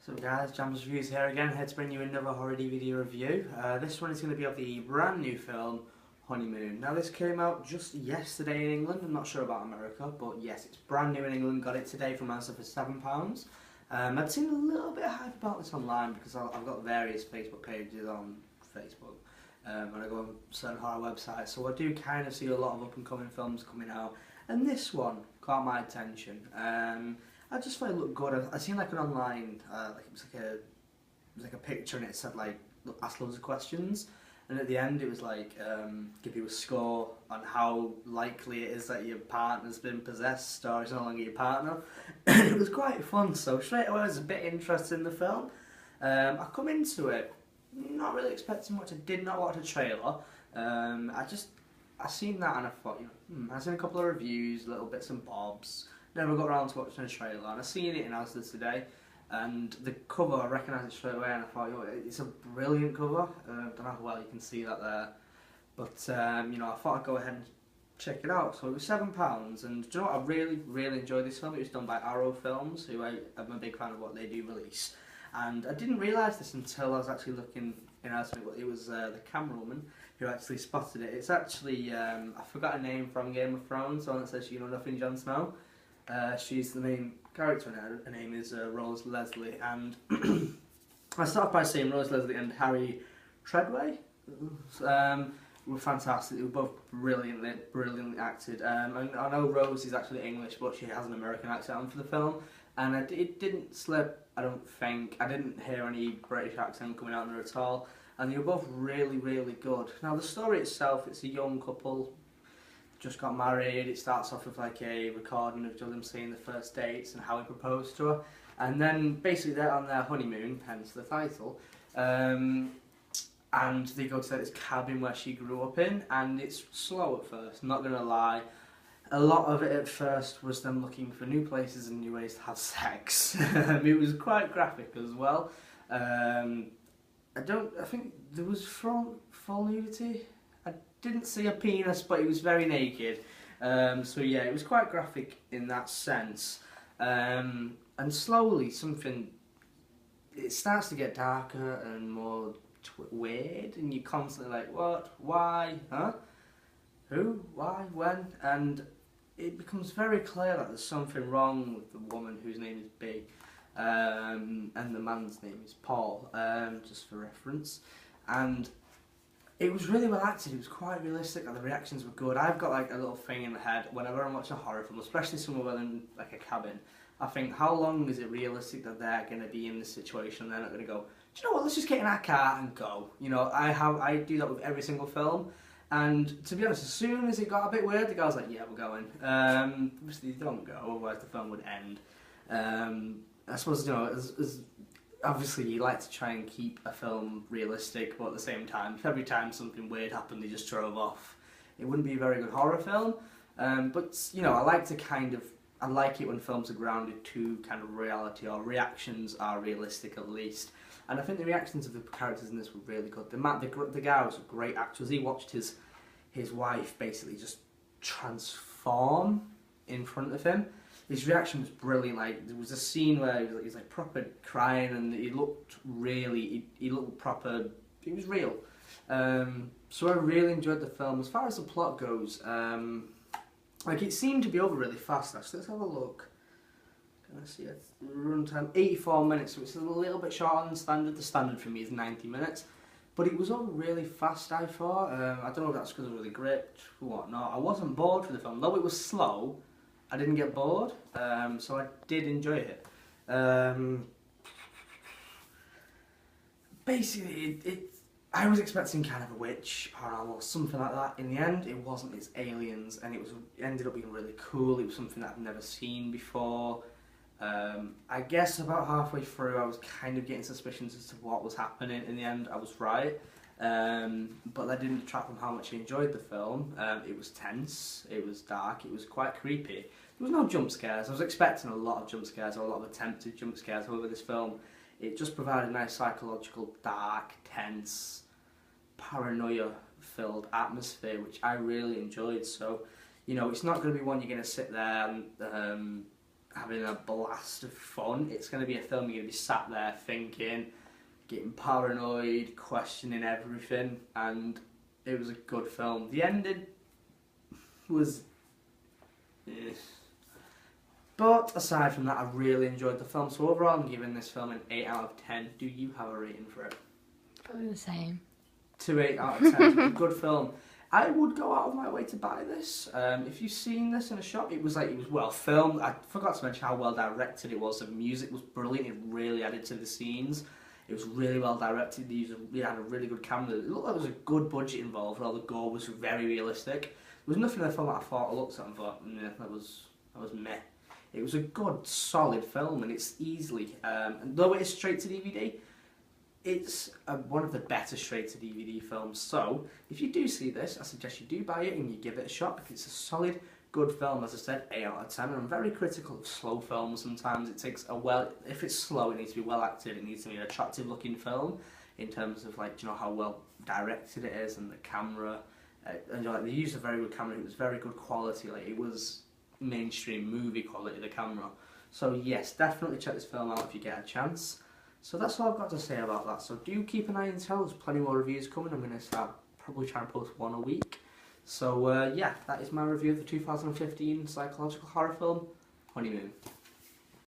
So guys, Jams Reviews here again, here to bring you another horror DVD review. This one is going to be of the brand new film, Honeymoon. Now this came out just yesterday in England, I'm not sure about America, but yes, it's brand new in England, got it today from Amazon for £7. I've seen a little bit of hype about this online because I've got various Facebook pages on Facebook, and I go on certain horror websites, so I do kind of see a lot of up and coming films coming out, and this one caught my attention. I just thought it looked good. I seen like an online, like it was like a picture and it said like ask loads of questions, and at the end it was like give you a score on how likely it is that your partner's been possessed or is no longer your partner. And it was quite fun. So straight away I was a bit interested in the film. I come into it not really expecting much. I did not watch a trailer. I seen that and I thought, I seen a couple of reviews, little bits and bobs. Never got around to watching a trailer, and I seen it in Asda today, and the cover, I recognised it straight away, and I thought, it's a brilliant cover. I don't know how well you can see that there, but I thought I'd go ahead and check it out. So it was £7, and do you know what? I really enjoyed this film. It was done by Arrow Films, who I'm a big fan of what they do release, and I didn't realise this until I was actually looking in Asda. It was the camerawoman who actually spotted it. It's actually I forgot her name from Game of Thrones, the one that says "You know nothing, Jon Snow." She's the main character in it. Her name is Rose Leslie, and I started by saying Rose Leslie and Harry Treadway were fantastic. They were both brilliantly acted. And I know Rose is actually English, but she has an American accent on for the film, and it didn't slip. I don't think I didn't hear any British accent coming out in her at all, and they were both really good. Now the story itself, it's a young couple. Just got married. It starts off with like a recording of them seeing the first dates and how he proposed to her, and then basically they're on their honeymoon, hence the title, and they go to this cabin where she grew up in, and it's slow at first, I'm not gonna lie. A lot of it at first was them looking for new places and new ways to have sex. It was quite graphic as well. I think there was full nudity. Didn't see a penis, but he was very naked. So yeah, it was quite graphic in that sense. And slowly it starts to get darker and more weird, and you're constantly like, what, why, huh, who, why, when, and it becomes very clear that there's something wrong with the woman whose name is B, and the man's name is Paul, just for reference. And it was really well acted. It was quite realistic, and the reactions were good. I've got like a little thing in the head whenever I'm watching a horror film, especially somewhere in like a cabin. I think, how long is it realistic that they're going to be in this situation? They're not going to go, do you know what? Let's just get in our car and go. I do that with every single film. And to be honest, as soon as it got a bit weird, the guy was like, yeah, we're going. Obviously, they don't go, otherwise the film would end. I suppose, obviously you like to try and keep a film realistic, but at the same time, if every time something weird happened they just drove off, it wouldn't be a very good horror film. But I like it when films are grounded to kind of reality, or reactions are realistic at least. And I think the reactions of the characters in this were really good. The guy was a great actor. He watched his wife basically just transform in front of him. His reaction was brilliant. Like, there was a scene where he was like proper crying, and he looked proper. It was real. So I really enjoyed the film. As far as the plot goes, like, it seemed to be over really fast. Actually, let's have a look. Can I see it? Runtime 84 minutes, so it's a little bit shorter than standard. The standard for me is 90 minutes. But it was over really fast, I thought. I don't know if that's because I was really gripped or whatnot. I wasn't bored for the film, though it was slow. I didn't get bored, so I did enjoy it. Basically, I was expecting kind of a witch, paranormal, something like that. In the end, it wasn't. It's aliens, and it ended up being really cool. It was something that I've never seen before. I guess about halfway through, I was kind of getting suspicions as to what was happening. In the end, I was right. But that didn't detract from how much I enjoyed the film. It was tense, it was dark, it was quite creepy. There was no jump scares. I was expecting a lot of jump scares, or a lot of attempted jump scares. However, this film, it just provided a nice psychological, dark, tense, paranoia-filled atmosphere, which I really enjoyed. So, it's not going to be one you're going to sit there and having a blast of fun. It's going to be a film you're going to be sat there thinking, getting paranoid, questioning everything, and it was a good film. The ending was... But aside from that, I really enjoyed the film. So overall, I'm giving this film an 8 out of 10. Do you have a rating for it? Probably the same. 8 out of 10. A good film. I would go out of my way to buy this. If you've seen this in a shop, it was well filmed. I forgot to mention how well directed it was. The music was brilliant. It really added to the scenes. It was really well directed. They had a really good camera. It looked like there was a good budget involved. All the gore was very realistic. There was nothing in the film that I thought I looked at and thought, nah, that was meh. It was a good, solid film, and it's easily, though it is straight to DVD, it's one of the better straight-to-DVD films. So, if you do see this, I suggest you do buy it and you give it a shot, because it's a solid, good film. As I said, 8 out of 10, and I'm very critical of slow films sometimes. It takes if it's slow, it needs to be well acted, it needs to be an attractive-looking film, in terms of, like, you know, how well directed it is, and the camera, and, you know, like, they used a very good camera. It was very good quality, like, it was mainstream movie quality, the camera. So yes, definitely check this film out if you get a chance. So that's all I've got to say about that. So do keep an eye on tell. There's plenty more reviews coming. I'm going to start probably trying to post one a week. So yeah, that is my review of the 2015 psychological horror film, Honeymoon.